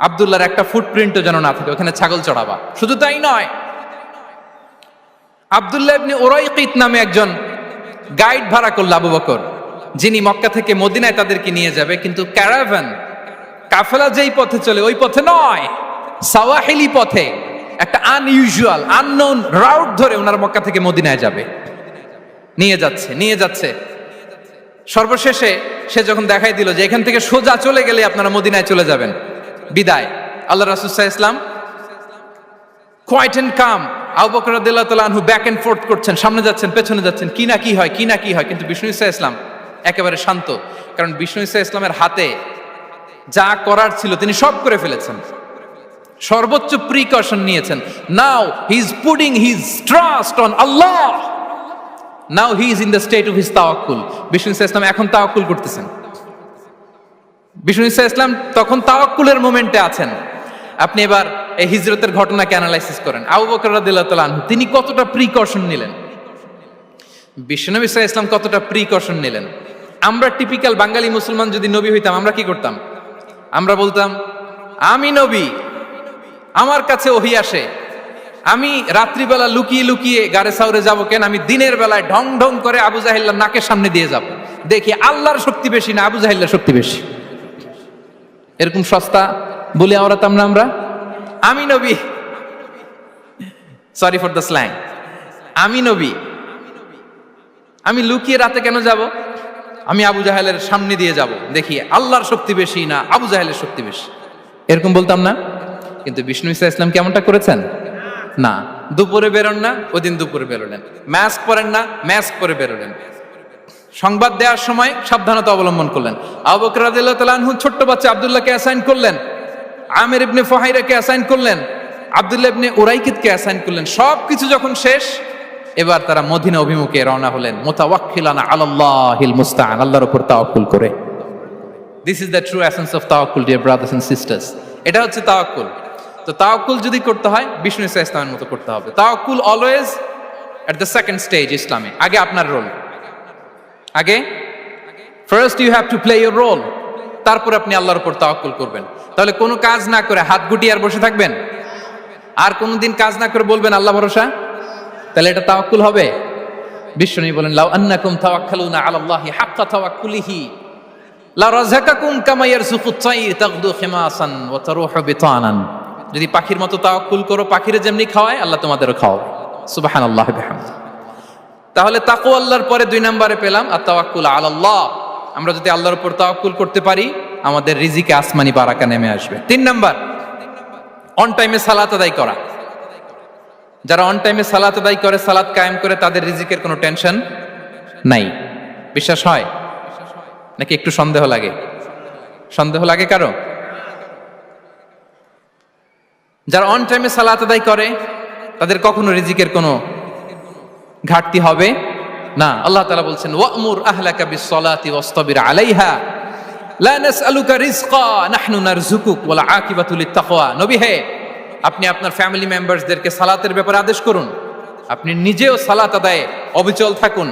S1: আব্দুল্লাহর একটা ফুটপ্রিন্টও যেন না থাকে, ওখানে ছাগল চড়াবা। শুধু তাই নয়, আব্দুল্লাহ ইবনে উরাইকিত নামে একজন গাইড ভাড়া করল আবু বকর, যিনি মক্কা থেকে মদিনায় তাদেরকে নিয়ে যাবে, কিন্তু ক্যারাভান, কাফেলা যেই পথে চলে ওই পথে নয়, সাওয়াহিলি পথে, একটা আনইউজুয়াল আননোন রাউট ধরে ওনারা মক্কা থেকে মদিনায় যাবে। নিয়ে যাচ্ছে। সর্বশেষে সে যখন দেখাই দিল যে এখান থেকে সোজা চলে গেলে আপনারা মদিনায় চলে যাবেন, বিদায়। আল্লাহ রাসূল সাল্লাল্লাহু আলাইহি ওয়াসাল্লাম কোয়াইট এন্ড কাম, আবু বকর রাদিয়াল্লাহু তাআলা আনহু ব্যাক এন্ড ফোর্থ করছেন, সামনে যাচ্ছেন পেছনে যাচ্ছেন, কি না কি হয়। কিন্তু বিষ্ণু সাল্লাল্লাহু আলাইহি ওয়াসাল্লাম একেবারে শান্ত, কারণ বিষ্ণু সাল্লাল্লাহু আলাইহি ওয়াসাল্লামের হাতে যা করার ছিল তিনি সব করে ফেলেছেন, সর্বোচ্চ প্রিকশন নিয়েছেন। Now he is putting his trust on আল্লাহ, now he is in the state of his তাওয়াক্কুল। বিষ্ণু সাল্লাল্লাহু আলাইহি ওয়াসাল্লাম এখন তাওয়াক্কুল করতেছেন। বিষ্ণু সাল্লাল্লাহু আলাইহি ওয়াসাল্লাম তখন তাওয়াক্কুলের মোমেন্টে আছেন। আপনি এবার এই হিজরতের ঘটনাকে অ্যানালাইসিস করেন। আবু বকর রাদিয়াল্লাহু তাআলা আনহু তিনি কতটা প্রিকশন নিলেন, বিশ্বনবী সাল্লাল্লাহু আলাইহি ওয়াসাল্লাম কতটা প্রিকশন নিলেন। আমরা টিপিক্যাল বাঙালি মুসলমান যদি নবী হইতাম আমরা কি করতাম? আমরা বলতাম আমি নবী, আমার কাছে ওহী আসে, আমি রাত্রিবেলা লুকিয়ে লুকিয়ে গারে সাউরে যাব কেন, আমি দিনের বেলায় ঢং ঢং করে আবু জাহেলের নাকের সামনে দিয়ে যাব, দেখি আল্লাহর শক্তি বেশি না আবু জাহেলের শক্তি বেশি। এরকম সস্তা বলে আওড়াতাম না আমরা, আমি নবী, সরি ফর দ্য স্ল্যাং, আমি নবী, আমি লুকিয়ে রাতে কেন যাব, আমি আবু জাহেলের সামনে দিয়ে যাব, দেখি আল্লাহর শক্তি বেশি না আবু জাহেলের শক্তি বেশি, এরকম বলতাম না। কিন্তু বিষ্ণু ঈসা ইসলাম কেমনটা করেছেন? না, দুপুরে বেরোন না, ওই দিন দুপুরে বেরোলেন, মাস্ক পরেন না, মাস্ক পরে বেরোলেন, সংবাদ দেওয়ার সময় সাবধানতা অবলম্বন করলেন। আবু বকর রাদিয়াল্লাহু তাআলা আনহু ছোট্ট বাচ্চা আব্দুল্লাহকে অ্যাসাইন করলেন, আমির ইবনে ফুহাইরাকে অ্যাসাইন করলেন, আব্দুল্লাহ ইবনে উরাইকিতকে অ্যাসাইন করলেন। সবকিছু যখন শেষ, এবার তারা মদিনা অভিমুখে রওনা হলেন, মুতাওয়াক্কিলানা আলাল্লাহিল মুস্তাআন, আল্লাহর উপর তাওয়াক্কুল করে। This is the true essence of তাওয়াক্কুল, ডিয়ার ব্রাদার্স এন্ড সিস্টার্স। এটা হচ্ছে তাওয়াক্কুল। তো তাওয়াক্কুল যদি করতে হয় বিষ্ণু ঈসা ইসলামের মতো করতে হবে। তাওয়াক্কুল always at the second stage ইসলামে। আগে আপনার রোল, আগে first you have to play your role, তারপর আপনি আল্লাহর উপর তাওয়াক্কুল করবেন। তাহলে কোনো কাজ না করে হাত গুটিয়ে আর বসে থাকবেন, আর কোনোদিন কাজ না করে বলবেন আল্লাহ ভরসা, তাহলে এটা তাওয়াক্কুল হবে? বিশ্বনবী বলেন লাউ আন্নাকুম তাওয়াক্কালুনা আলাল্লাহি হাক্কা তাওয়াক্কুলিহি লা রাযাকাকুম কামা ইয়ারযুকুত তায়র তাগদু খিমাসান ওয়া তারুহু বিতানান। যদি পাখির মতো তাওয়াক্কুল করো, পাখিরে যেমনি খাওয়ায় আল্লাহ তোমাদেরও খাওয়াবে। সুবহানাল্লাহি ওয়া বিহামদিহি। তাহলে তাকওয়া আল্লাহর পরে 2 নম্বরে পেলাম আত তাওয়াক্কুল আলাল্লাহ। আমরা যদি আল্লাহর উপর তাওয়াক্কুল করতে পারি, আমাদের রিজিকে আসমানি বারাকা নেমে আসবে। 3 নাম্বার, অন টাইমে সালাত আদায় করা। যারা অন টাইমে সালাত আদায় করে, সালাত কায়েম করে, তাদের রিজিকের কোনো টেনশন নাই। বিশ্বাস হয় নাকি একটু সন্দেহ লাগে? সন্দেহ লাগে কারো? যারা অন টাইমে সালাত আদায় করে তাদের কখনো রিজিকের কোনো ঘাটতি হবে না। আল্লাহ তাআলা বলছেন ওয়া'মুর আহলাকা বিস-সালাতি ওয়াসতাবির আলাইহা লা নাসআলুকা রিজকা নাহনু নারযুকুক ওয়াল আকিবাতু লিত-তাকওয়া। নবী হে, আপনি আপনার ফ্যামিলি মেম্বারসদেরকে সালাতের ব্যাপারে আদেশ করুন, আপনি নিজেও সালাত আদায়ে অবিচল থাকুন।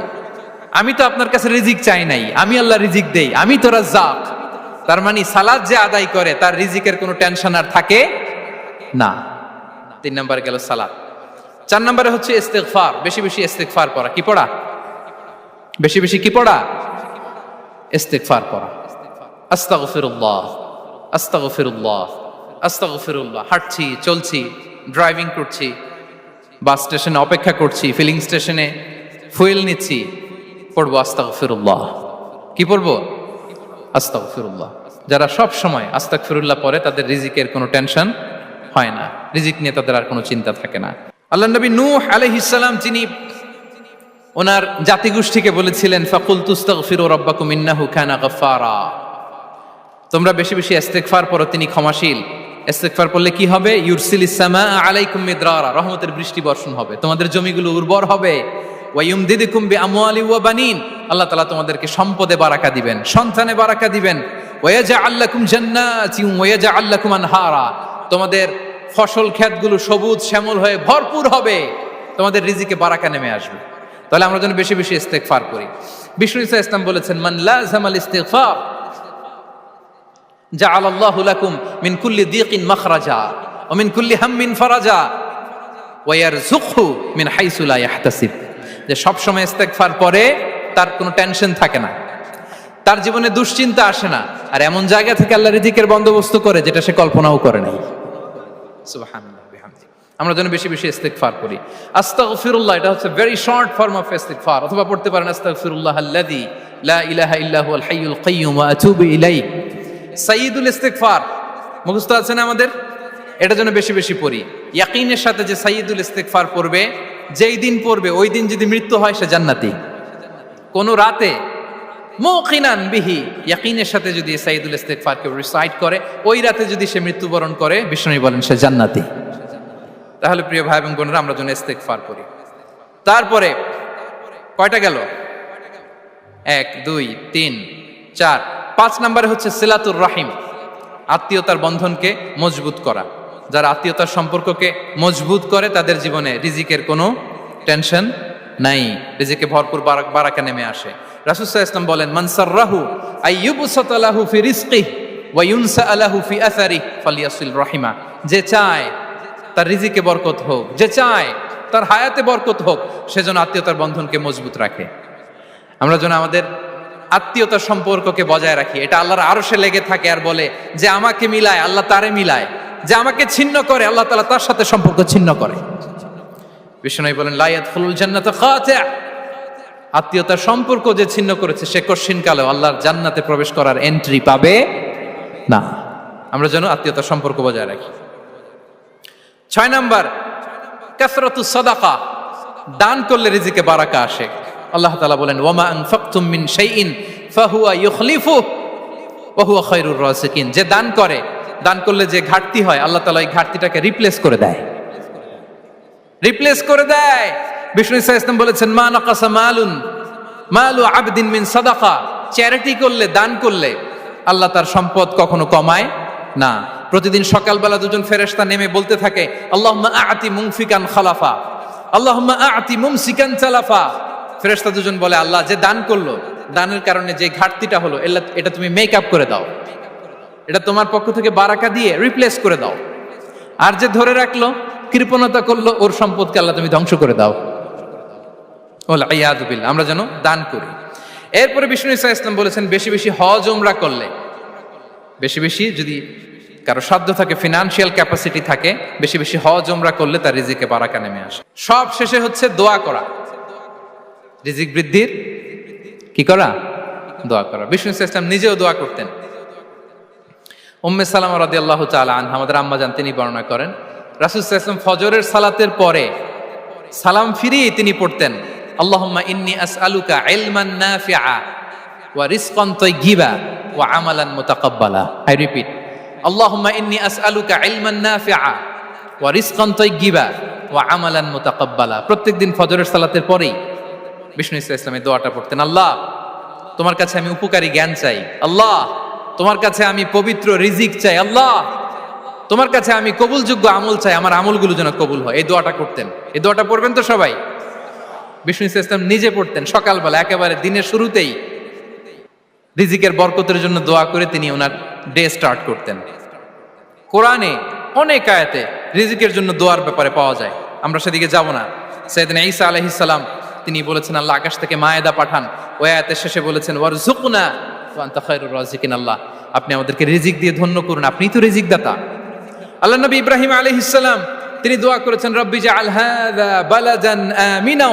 S1: আমি তো আপনার কাছে রিজিক চাই নাই, আমি আল্লাহ রিজিক দেই, আমি তো রাজ্জাক। তার মানে সালাত যে আদায় করে তার রিজিকের কোনো টেনশন আর থাকে না। 3 নম্বরে গেল সালাত। 4 নম্বরে হচ্ছে ইস্তিগফার, বেশি বেশি ইস্তিগফার পড়া। কি পড়া? বেশি বেশি কি পড়া? ইস্তিগফার পড়া। আস্তাগফিরুল্লাহ, আস্তাগফিরুল্লাহ, আস্তাগফিরুল্লাহ। হাঁটছি, চলছি, ড্রাইভিং করছি, বাস স্টেশনে অপেক্ষা করছি, ফিলিং স্টেশনে ফুয়েল নিচ্ছি, পড়বো আস্তাগফিরুল্লাহ। কি পড়বো? আস্তাগফিরুল্লাহ। যারা সব সময় আস্তাগফিরুল্লাহ পড়ে তাদের রিজিকের কোনো টেনশন হয় না, রিজিক নিয়ে তাদের আর কোনো চিন্তা থাকে না। আল্লাহ নবী নূহ আলাইহিস সালাম যিনি ওনার জাতিগোষ্ঠীকে বলেছিলেন ফাকুলতু আস্তাগফিরু রাব্বাকুম ইন্নাহু কানা গাফফারা, তোমরা বেশি বেশি ইস্তিগফার পড়ো, তিনি ক্ষমাশীল। ইস্তিগফার পড়লে কি হবে? ইউরসিলিস সামা আলাইকুম মিদরারা, রহমতের বৃষ্টি বর্ষণ হবে, তোমাদের জমিগুলো উর্বর হবে। ওয়া ইউমদিদুকুম বিআমওয়ালি ওয়া বানিন, আল্লাহ তাআলা তোমাদেরকে সম্পদে বারাকা দিবেন, সন্তানে বারাকা দিবেন। ওয়া ইয়াজআল লাকুম জান্নাতিন ওয়া ইয়াজআল লাকুম আনহারা, তোমাদের ফসল ক্ষেতগুলো সবুজ শ্যামল হয়ে ভরপুর হবে, তোমাদের রিজিকে বারাকা নেমে আসবে। তাহলে আমরা যেন বেশি বেশি ইস্তিগফার করি। বিষ্ণু ঈসা ইসলাম বলেছেন মান লাযামাল ইস্তিগফার জাআলাল্লাহু লাকুম মিন কুল্লি দিকিন মাখরাজা ওয়া মিন কুল্লি হাম্মিন ফারাজা ওয়া ইয়ারযুকহু মিন হাইসু লা ইয়াহতাসিব। যে সব সময় ইস্তিগফার পরে তার কোনো টেনশন থাকে না, তার জীবনে দুশ্চিন্তা আসে না, আর এমন জায়গা থেকে আল্লাহ রিজিকের বন্দোবস্ত করে যেটা সে কল্পনাও করে নাই। সুবহানাল্লাহ বিহামদিহি। আমরা যেন বেশি বেশি ইস্তিগফার করি। আস্তাগফিরুল্লাহ, এটা হচ্ছে ভেরি শর্ট ফর্ম অফ ইস্তিগফার। অথবা পড়তে পারেন আস্তাগফিরুল্লাহ আল্লাযী লা ইলাহা ইল্লা হুয়াল হাইয়ুল কাইয়্যুম ওয়া আতুবু ইলাইহি। সাইয়্যিদুল ইস্তিগফার মুখস্থ আছে না আমাদের? এটা যেন বেশি বেশি পড়ি। ইয়াকিনের সাথে যে সাইয়্যিদুল ইস্তিগফার পড়বে, যেই দিন পড়বে ওই দিন যদি মৃত্যু হয় সে জান্নাতি। কোন রাতে মুকিনান বিহি, ইয়াকিনের সাথে যদি সাইয়্যিদুল ইস্তিগফারকে রিসাইট করে, ওই রাতে যদি সে মৃত্যুবরণ করে, বিষ্ণু বলেন সে জান্নাতি। তাহলে প্রিয় ভাই এবং বোনেরা, আমরা যেন ইস্তিগফার করি। তারপরে কয়টা গেল? 1 2 3 4 5 নম্বরে হচ্ছে সিলাতুর রাহিম, আত্মীয়তার বন্ধনকে মজবুত করা। যারা আত্মীয়তার সম্পর্ককে মজবুত করে তাদের জীবনে রিজিকের কোনো টেনশন নাই, রিজিকে ভরপুর বারাকা নেমে আসে। রাসূল সাল্লাল্লাহু আলাইহি ওয়াসাল্লাম বলেন, মান সাররাহু আইয়ুবসাতা লাহু ফি রিজকিহি ওয়া ইউনসা লাহু ফি আসারিহি ফালিয়াসিল রাহিমা। যে চায় তার রিজিকে বরকত হোক, যে চায় তার হায়াতে বরকত হোক, সেজন্য আত্মীয়তার বন্ধনকে মজবুত রাখে। আমরা যেন আমাদের আত্মীয়তার সম্পর্ককে বজায় রাখি। এটা আল্লাহর আরশে লেগে থাকে আর বলে যে আমাকে মিলায় আল্লাহ তারে মিলায়, যে আমাকে ছিন্ন করে আল্লাহ তাআলা তার সাথে সম্পর্ক ছিন্ন করে। বিষ্ণু বলেন, লা ইয়াদখুলুল জান্নাতা খাতি', আত্মীয়তার সম্পর্ক যে ছিন্ন করেছে সে কশিনকালেও আল্লাহর জান্নাতে প্রবেশ করার এন্ট্রি পাবে না। আমরা যেন আত্মীয়তার সম্পর্ক বজায় রাখি। 6 নাম্বার, কাসরাতুস সাদাকা, দান করলে রিজিকে বারাকা আসে। আল্লাহ তাআলা বলেন, ওয়ামা আনফাকতুম মিন শাইইন ফাহুয়া ইউখলিফুহু ওয়া হুয়া খায়রুর রাযিকিন। যে দান করে, দান করলে যে ঘাটতি হয় আল্লাহ তাআলা এই ঘাটতিটাকে রিপ্লেস করে দেয়, রিপ্লেস করে দেয়। বিষ্ণু সাল্লাল্লাহু আলাইহি ওয়াসাল্লাম বলেছেন, মা নাকাসা মালু আবদিন মিন সাদাকা, চ্যারিটি করলে, দান করলে আল্লাহ তার সম্পদ কখনো কমায় না। প্রতিদিন সকালবেলা দুজন ফেরেশতা নেমে বলতে থাকে, আল্লাহুম্মা আ'তি মুনফিকান খালাফা, আল্লাহুম্মা আ'তি মুমসিকান চালাফা। ফেরেশতা দুজন বলে, আল্লাহ যে দান করলো, দানের কারণে যে ঘাটতিটা হলো এটা তুমি মেক আপ করে দাও, এটা তোমার পক্ষ থেকে বারাকা দিয়ে রিপ্লেস করে দাও। আর যে ধরে রাখলো, কৃপণতা করলো, ওর সম্পদকে আল্লাহ তুমি ধ্বংস করে দাও। ওয়াল ইয়াদু বিল্লাহ। আমরা যেন দান করি। এরপরে বিষ্ণু সাল্লাল্লাহু আলাইহি ওয়াসাল্লাম বলেছেন, বেশি বেশি হজ উমরা করলে, বেশি বেশি যদি কারো সাধ্য থাকে, ফিনান্সিয়াল ক্যাপাসিটি থাকে, বেশি বেশি হজ উমরা করলে তার রিজিকে বারাকা নেমে আসে। সব শেষে হচ্ছে দোয়া করা, রিজিক বৃদ্ধির কি করা? দোয়া করা। বিষ্ণু সাল্লাল্লাহু আলাইহি ওয়াসাল্লাম নিজেও দোয়া করতেন। উম্মে সালামা রাদিয়াল্লাহু তাআলা আনহা, আমাদের আম্মা জান, তিনি বর্ণনা করেন, রাসূল সাল্লাল্লাহু আলাইহি ওয়াসাল্লাম ফজরের সালাতের পরে সালাম ফিরিয়ে তিনি পড়তেন, আল্লাহুম্মা ইন্নী আসআলুকা ইলমান নাফিআ ওয়া রিজকান তাইয়্যিবা ওয়া আমালান মুতাকাব্বালা। আই রিপিট, আল্লাহুম্মা ইন্নী আসআলুকা ইলমান নাফিআ ওয়া রিজকান তাইয়্যিবা ওয়া আমালান মুতাকাব্বালা। প্রত্যেকদিন ফজরের সালাতের পরেই বিষ্ণু ইসলাম এই দোয়াটা পড়তেন, আল্লাহ তোমার কাছে আমি উপকারী জ্ঞান চাই, আল্লাহ তোমার কাছে আমি পবিত্র রিজিক চাই, আল্লাহ তোমার কাছে আমি কবুলযোগ্য আমল চাই, আমার আমলগুলো যেন কবুল হয়। এই দোয়াটা করতেন। এই দোয়াটা পড়বেন তো সবাই। বিষ্ণু ইসলাম নিজে পড়তেন সকালবেলা, একেবারে দিনের শুরুতেই রিজিকের বরকতের জন্য দোয়া করে তিনি ওনার ডে স্টার্ট করতেন। কোরআনে অনেক আয়াতে রিজিকের জন্য দোয়ার ব্যাপারে পাওয়া যায়, আমরা সেদিকে যাব না। সাইয়েদনা ঈসা আলাইহিস সালাম তিনি বলেছেন, আল্লাহ আকাশ থেকে মায়েদা পাঠান। ওই আয়াতের শেষে বলেছেন, ওয়ারযুকনা ওয়া আনতা খায়রুর রাযিকিন, আল্লাহ আপনি আমাদেরকে রিজিক দিয়ে ধন্য করুন, আপনিই তো রিজিক দাতা। আল্লাহ নবী ইব্রাহিম আলাইহিস সালাম তিনি দোয়া করেছেন, রব্বি জাআল হাযা বালাদান আমিনা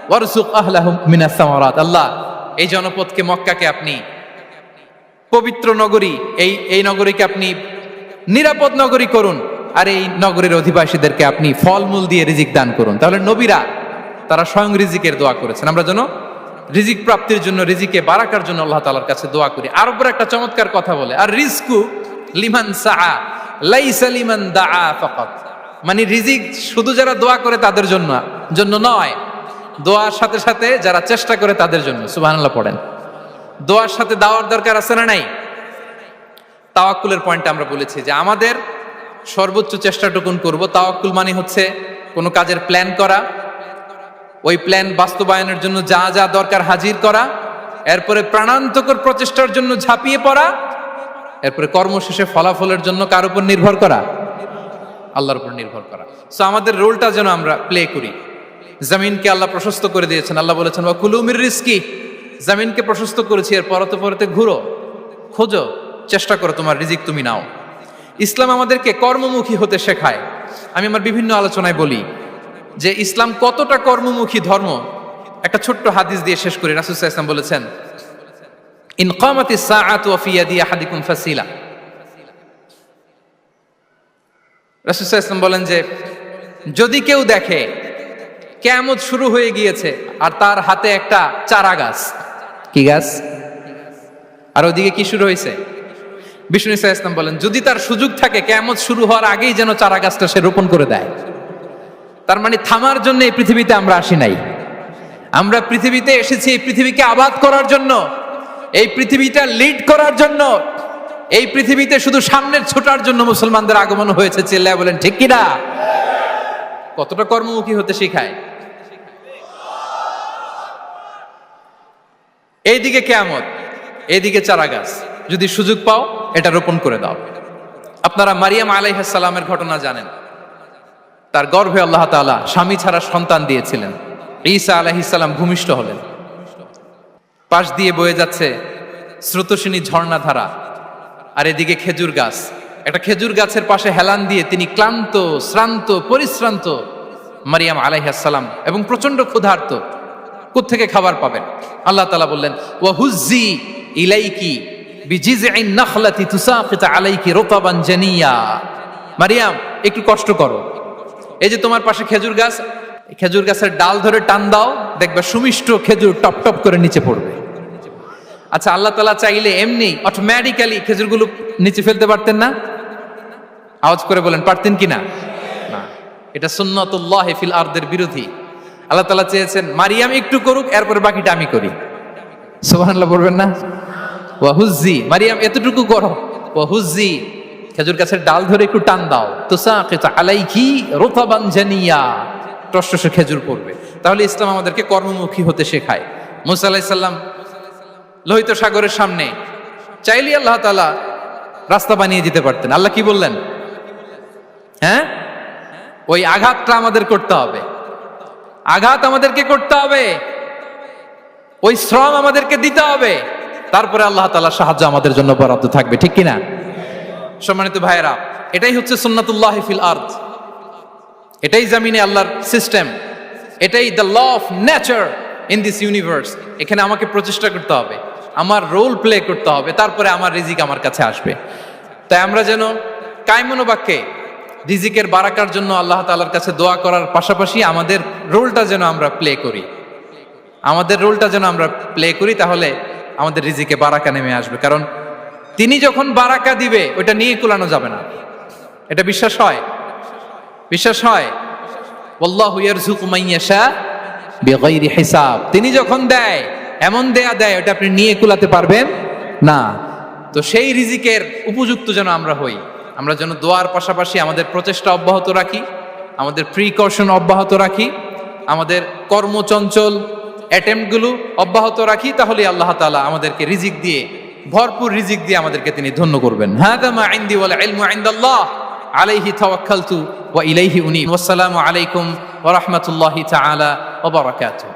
S1: ওয়ারযুক আহলাহু মিনাস সামারাত, আল্লাহ এই জনপদকে, মক্কাকে আপনি পবিত্র নগরী, এই নগরীকে আপনি নিরাপদ নগরী করুন, আর এই নগরীর অধিবাসীদেরকে আপনি ফলমূল দিয়ে রিজিক দান করুন। তাহলে নবীরা তারা স্বয়ং রিজিকের দোয়া করেছেন। আমরা যেন রিজিক প্রাপ্তির জন্য, রিজিকে বারাকার জন্য আল্লাহ তাআলার কাছে দোয়া করি। আর উপর একটা চমৎকার কথা বলে, আর রিজকু লিমান সাআ লাইসা লিমান দাআ ফাকাত, মানে রিজিক শুধু যারা দোয়া করে তাদের জন্য নয়, দোয়ার সাথে সাথে যারা চেষ্টা করে তাদের জন্য। সুবহানাল্লাহ পড়েন। দোয়ার সাথে দাওয়ার দরকার আছে না নাই? তাওয়াক্কুলের পয়েন্টটা আমরা বলেছি যে আমাদের সর্বোচ্চ চেষ্টাটুকুন করব। তাওয়াক্কুল মানে হচ্ছে কোনো কাজের প্ল্যান করা, ওই প্ল্যান বাস্তবায়নের জন্য যা যা দরকার হাজির করা, এরপরে প্রাণান্তকর প্রচেষ্টার জন্য ঝাঁপিয়ে পড়া, এরপরে কর্মশেষে ফলাফলের জন্য কার উপর নির্ভর করা? আল্লাহর উপর নির্ভর করা। সো আমাদের রোলটা যেন আমরা প্লে করি। জমিনকে আল্লাহ প্রশস্ত করে দিয়েছেন, আল্লাহ বলেছেন ওয়া কুলু মির রিজকি, জমিনকে প্রশস্ত করেছি, এর পরতে পরতে ঘুরো, খোঁজো, চেষ্টা করো তোমার রিজিক তুমি নাও। ইসলাম আমাদেরকে কর্মমুখী হতে শেখায়। আমি আমার বিভিন্ন আলোচনায় বলি যে ইসলাম কতটা কর্মমুখী ধর্ম। একটা ছোট্ট হাদিস দিয়ে শেষ করি। রাসূল সাল্লাল্লাহু আলাইহি ওয়াসাল্লাম বলেছেন, ইন কামাতিস সাআতু ওয়া ফি ইয়াদি আহাদিকুম ফাসিলা। রাসূল সাল্লাল্লাহু আলাইহি ওয়াসাল্লাম বলেন যে যদি কেউ দেখে কিয়ামত শুরু হয়ে গিয়েছে আর তার হাতে একটা চারা গাছ, কি গাছ, আর ওদিকে কি শুরু হয়েছে, বিষ্ণু সাল্লাল্লাহু আলাইহি ওয়াসাল্লাম বলেন যদি তার সুযোগ থাকে কিয়ামত শুরু হওয়ার আগেই যেন চারা গাছটা সে রোপণ করে দেয়। তার মানে থামার জন্য এই পৃথিবীতে আমরা আসি নাই। আমরা পৃথিবীতে এসেছি এই পৃথিবীকে আবাদ করার জন্য, এই পৃথিবীটা লিড করার জন্য, এই পৃথিবীতে শুধু সামনের ছোটার জন্য মুসলমানদের আগমন হয়েছে। চিল্লায় বলেন ঠিক কিনা? কতটা কর্মমুখী হতে শেখায়। এইদিকে কিয়ামত, এইদিকে চারা গাছ, যদি সুযোগ পাও এটা রোপণ করে দাও। আপনারা মারিয়াম আলাইহিস সালামের ঘটনা জানেন। তার গর্ভে আল্লাহ তাআলা স্বামী ছাড়া সন্তান দিয়েছিলেন। ঈসা আলাইহিস সালাম ভূমিষ্ঠ হলেন। পাশ দিয়ে বয়ে যাচ্ছে স্রোতস্বিনী ঝর্ণাধারা, আর এদিকে খেজুর গাছ। একটা খেজুর গাছের পাশে হেলান দিয়ে তিনি ক্লান্ত, শ্রান্ত, পরিশ্রান্ত মারিয়াম আলাইহিস সালাম, এবং প্রচন্ড ক্ষুধার্ত। কোত্থেকে খাবার পাবেন? আল্লাহ তাআলা বললেন, ওয়া হুজ্জি ইলাইকি বিজিযইন নাখলাতি তুসাকিত আলাইকি রুতাবান জানিয়া। মারিয়াম, একটু কষ্ট করো। এই যে তোমার পাশে খেজুর গাছ, খেজুর গাছের ডাল ধরে টান দাও, দেখবে সুমিষ্ট খেজুর টপ টপ করে নিচে পড়বে। আচ্ছা, আল্লাহ তাআলা চাইলে এমনি অটোমেটিক্যালি খেজুরগুলো নিচে ফেলতে পারতেন না? আওয়াজ করে বলেন, পারতেন কি না? না, এটা সুন্নাতুল্লাহ ফিল আরদের বিরোধী। আল্লাহ তাআলা চেয়েছেন মারিয়াম একটু করুক, এরপরে বাকিটা আমি করি। সুবহানাল্লাহ বলবেন না? ওয়া হুজ্জি, মারিয়াম এতটুকু করো। ওয়া হুজ্জি, খেজুর গাছের ডাল ধরে একটু টান দাও, তুসাকিত আলাইকি রুতাবান জানিয়া, টসটসে খেজুর পড়বে। তাহলে ইসলাম আমাদেরকে কর্মমুখী হতে শেখায়। মুসা আলাইহিস সালাম লোহিত সাগরের সামনে চাইলে আল্লাহ তাআলা রাস্তা বানিয়ে দিতে পারতেন। আল্লাহ কি বললেন? হ্যাঁ, ওই আঘাতটা আমাদের করতে হবে, আঘাত আমাদেরকে করতে হবে, ওই শ্রম আমাদেরকে দিতে হবে, তারপরে আল্লাহ তাআলার সাহায্য আমাদের জন্য বরাদ্দ থাকবে। ঠিক কিনা? সম্মানিত ভাইয়েরা, এটাই হচ্ছে সুন্নাতুল্লাহ ফিল আরদ। এটাই জামিনে আল্লাহর সিস্টেম, এটাই the law of nature in this universe. এখানে আমাকে প্রচেষ্টা করতে হবে, আমার রোল প্লে করতে হবে, তারপরে আমার রিজিক আমার কাছে আসবে। তাই আমরা যেন কায়মনোবাক্যে রিজিকের বারাকার জন্য আল্লাহ তাআলার কাছে দোয়া করার পাশাপাশি আমাদের রোলটা যেন আমরা প্লে করি, আমাদের রোলটা যেন আমরা প্লে করি, তাহলে আমাদের রিজিকে বারাকা নেমে আসবে। কারণ তিনি যখন বারাকা দিবে ওইটা নিয়ে কুলানো যাবে না। এটা বিশ্বাস হয়? বিশ্বাস হয়? ওয়াল্লাহু ইয়ারযুকু মান ইয়াশা বিগাইরি হিসাব। তিনি যখন দেয় এমন দেয়া দেয় ওটা আপনি নিয়ে কুলাতে পারবেন না। তো সেই রিজিকের উপযুক্ত যেন আমরা হই। আমরা যেন দোয়ার পাশাপাশি আমাদের প্রচেষ্টা অব্যাহত রাখি, আমাদের প্রিকশন অব্যাহত রাখি, আমাদের কর্মচঞ্চল অ্যাটেম্পটগুলো অব্যাহত রাখি, তাহলে আল্লাহ তাআলা আমাদেরকে রিজিক দিয়ে, ভরপুর রিজিক দিয়ে আমাদেরকে তিনি ধন্য করবেন। হাদা মা ইনদি ওয়াল ইলমু ইনদাল্লাহ আলাইহি তাওয়াক্কালতু ওয়া ইলাইহি উনীব। ওয়াসসালামু আলাইকুম ওয়া রাহমাতুল্লাহি তাআলা ওয়া বারাকাতুহু।